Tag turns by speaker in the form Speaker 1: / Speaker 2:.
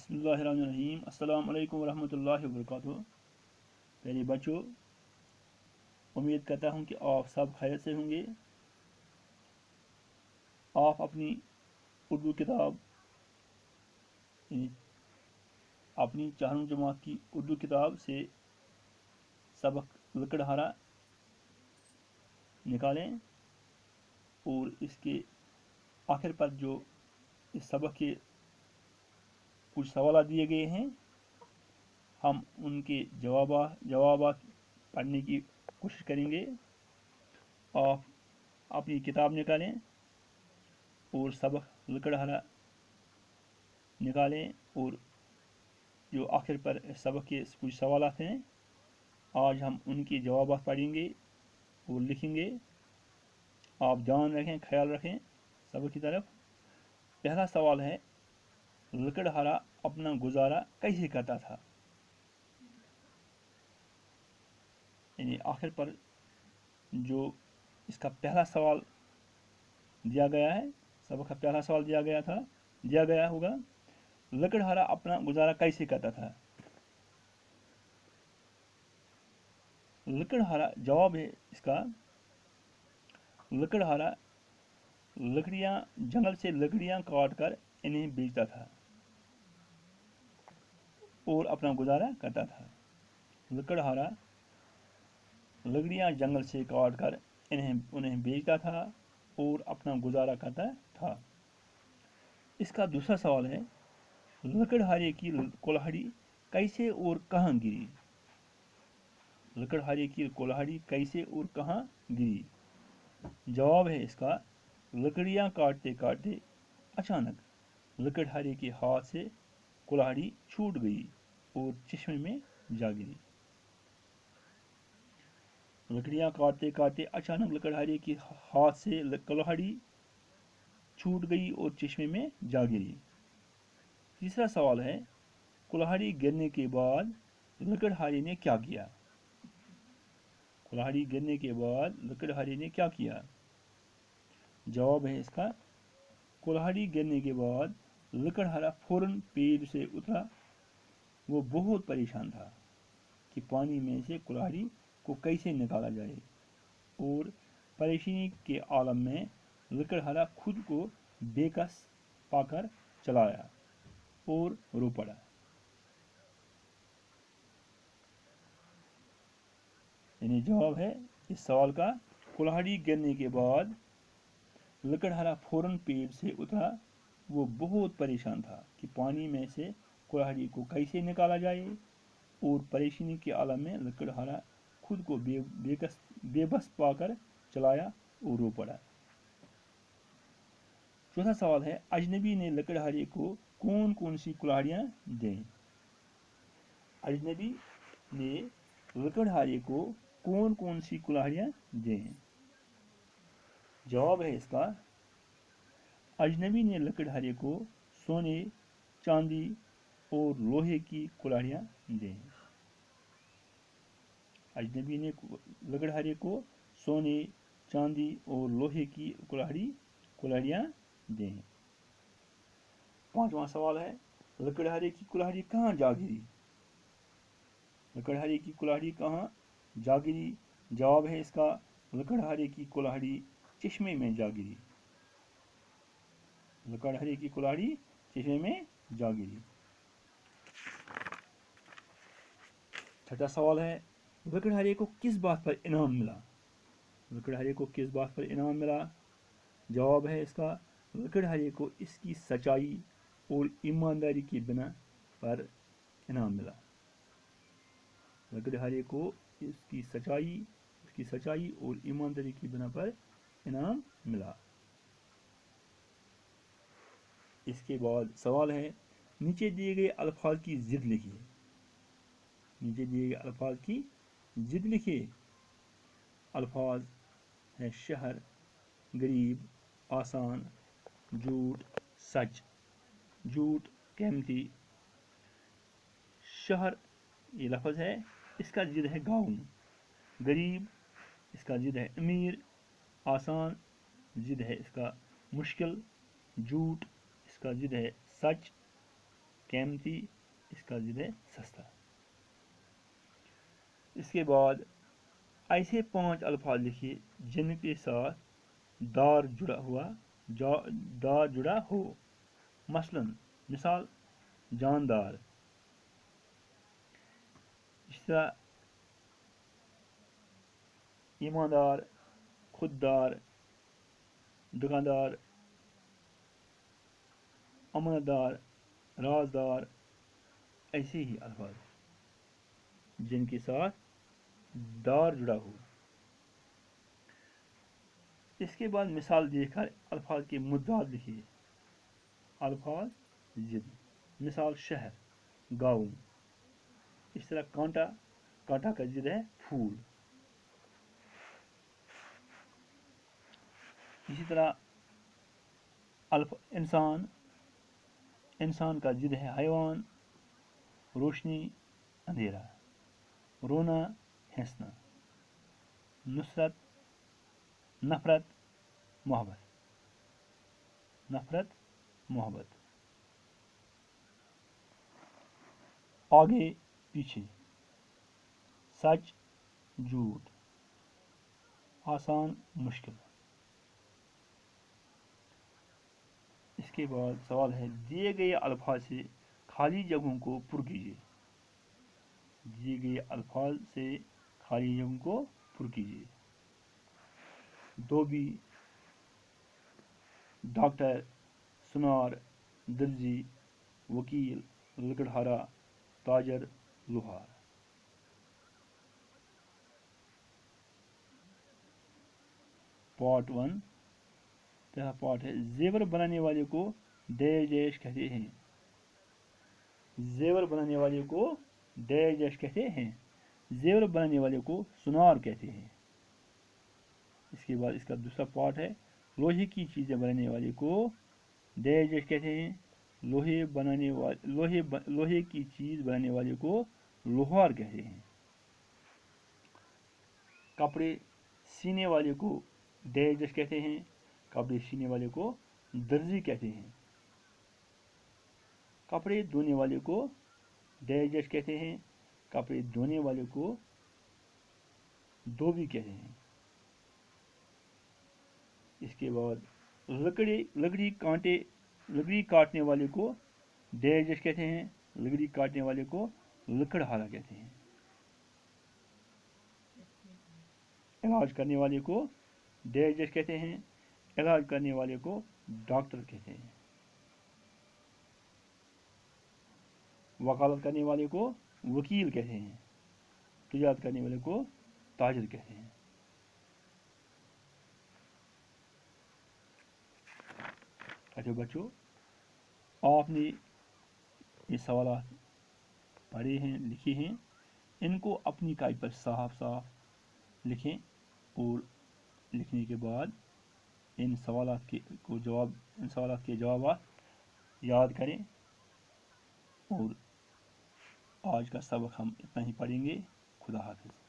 Speaker 1: बिस्मिल्लाहिर्रहमानिर्रहीम। अस्सलाम वालेकुम रहमतुल्लाहि व बरकातुहू। प्यारे बच्चों, उम्मीद करता हूँ कि आप सब खैरियत से होंगे। आप अपनी उर्दू किताब अपनी चारों जमात की उर्दू किताब से सबक लकड़हारा निकालें और इसके आखिर पर जो इस सबक के कुछ सवाल दिए गए हैं, हम उनके जवाब पढ़ने की कोशिश करेंगे। आप अपनी किताब निकालें और सबक लकड़हारा निकालें और जो आखिर पर सबक के कुछ सवाल हैं, आज हम उनके जवाब पढ़ेंगे और लिखेंगे। आप ध्यान रखें, ख्याल रखें सबक की तरफ। पहला सवाल है, लकड़हारा अपना गुजारा कैसे करता था? यानी आखिर पर जो इसका पहला सवाल दिया गया है, सबक का पहला सवाल दिया गया होगा, लकड़हारा अपना गुजारा कैसे करता था? लकड़हारा जवाब है इसका, लकड़हारा जंगल से लकड़ियां काट कर इन्हें बेचता था और अपना गुजारा करता था। लकड़हारा लकड़ियां जंगल से काट कर उन्हें बेचता था और अपना गुजारा करता था। इसका दूसरा सवाल है, लकड़हारे की कुल्हाड़ी कैसे और कहाँ गिरी? लकड़हारे की कुल्हाड़ी कैसे और कहाँ गिरी? जवाब है इसका, लकड़ियां काटते काटते अचानक लकड़हारे के हाथ से कुल्हाड़ी छूट गई और चश्मे में जा गिरी। लकड़ियां काटते काटते अचानक लकड़हारे के हाथ से कुल्हाड़ी छूट गई और चश्मे में जा गिरी। तीसरा सवाल है, कुल्हाड़ी गिरने के बाद लकड़हारे ने क्या किया? कुल्हाड़ी गिरने के बाद लकड़हारे ने क्या किया? जवाब है इसका, कुल्हाड़ी गिरने के बाद लकड़हारा फौरन पेड़ से उतरा। वो बहुत परेशान था कि पानी में से कुल्हाड़ी को कैसे निकाला जाए और परेशानी के आलम में लकड़हारा खुद को बेकस पाकर चलाया और रो पड़ा। यानी जवाब है इस सवाल का, कुल्हाड़ी गिरने के बाद लकड़हारा फौरन पेड़ से उतरा। वो बहुत परेशान था कि पानी में से कुल्हाड़ी को कैसे निकाला जाए और परेशानी के आलम में लकड़हारा खुद को बेबस पाकर चलाया और रो पड़ा। चौथा सवाल है, अजनबी ने लकड़हारे को कौन कौन सी कुल्हाड़ियां दें? अजनबी ने लकड़हारे को कौन कौन सी कुल्हाड़ियां दें? जवाब है इसका, अजनबी ने लकड़हारे को सोने, चांदी और लोहे की कुल्हाड़ियां दें। अजनबी ने लकड़हारे को सोने, चांदी और लोहे की कुल्हाड़ियां दें। पांचवा सवाल है, लकड़हारे की कुल्हाड़ी कहाँ जा गिरी? लकड़हारे की कुल्हाड़ी कहाँ जा गिरी? जवाब है इसका, लकड़हारे की कुल्हाड़ी चश्मे में जा गिरी। लकड़हारे की कुल्हाड़ी चश्मे में जा गिरी। छठा सवाल है, लकड़हारे को किस बात पर इनाम मिला? लकड़हारे को किस बात पर इनाम मिला? जवाब है इसका, लकड़हारे को इसकी सच्चाई और ईमानदारी की बिना पर इनाम मिला। लकड़हारे को इसकी सच्चाई और ईमानदारी की बिना पर इनाम मिला। इसके बाद सवाल है, नीचे दिए गए अल्फाज की जिद लिखिए। नीचे दिए गए अल्फाज की जिद लिखिए। अल्फाज है शहर, गरीब, आसान, झूठ, सच। झूठ, कीमती। शहर ये लफ्ज़ है, इसका जिद है गाँव। गरीब, इसका जिद है अमीर। आसान, जिद है इसका मुश्किल। झूठ, इसका जिद है सच। कीमती, इसका ज़िद है सस्ता। इसके बाद ऐसे 5 अल्फाज लिखिए जिनके साथ दार जुड़ा हो। मसलन मिसाल जानदार, इस तरह ईमानदार, खुददार, दुकानदार, अमानतदार, राजदार, ऐसे ही अल्फाज जिनके साथ दार जुड़ा हो। इसके बाद मिसाल देकर अल्फाज के मुद्दात लिखिए। अल्फाज जिद, मिसाल शहर, गाँव, इस तरह कांटा, कांटा का जिद है फूल। इसी तरह इंसान, इंसान का जिद है हैवान, रोशनी, अंधेरा, रोना, हंसना, नुसरत, नफरत, मोहब्बत, नफरत, मोहब्बत। आगे पीछे, सच, झूठ, आसान, मुश्किल। इसके बाद सवाल है, दिए गए अल्फाज से खाली जगहों को पुर कीजिए। दिए गए अल्फाज से खाली जगहों को पुर कीजिए। धोबी, डॉक्टर, सुनार, दर्जी, वकील, लकड़हारा, ताजर, लोहार। पार्ट 1, पहला पार्ट है, जेवर बनाने वाले को देश कहते हैं। जेवर बनाने वाले को देश कहते हैं। जेवर बनाने वाले को सुनार कहते हैं। इसके बाद इसका दूसरा पार्ट है, लोहे की चीज़ें बनाने वाले को देश कहते हैं। लोहे की चीज़ बनाने वाले को लोहार कहते हैं। कपड़े सीने वाले को देश कहते हैं। कपड़े सीने वाले को दर्जी कहते हैं। कपड़े धोने वाले को देश कहते हैं। कपड़े धोने वाले को धोबी कहते हैं। इसके बाद लकड़ी काटने वाले को देश कहते हैं। लकड़ी काटने वाले को लकड़हारा कहते हैं। इलाज करने वाले को देश कहते हैं। इलाज करने वाले को डॉक्टर कहते हैं। वकालत करने वाले को वकील कहते हैं। तिजारत करने वाले को ताजिर कहते हैं। अच्छा बच्चों, आपने ये सवाल पढ़े हैं, लिखे हैं, इनको अपनी कापी पर साफ साफ लिखें और लिखने के बाद इन सवालात के जवाब याद करें। और आज का सबक हम इतना ही पढ़ेंगे। खुदा हाफिज़।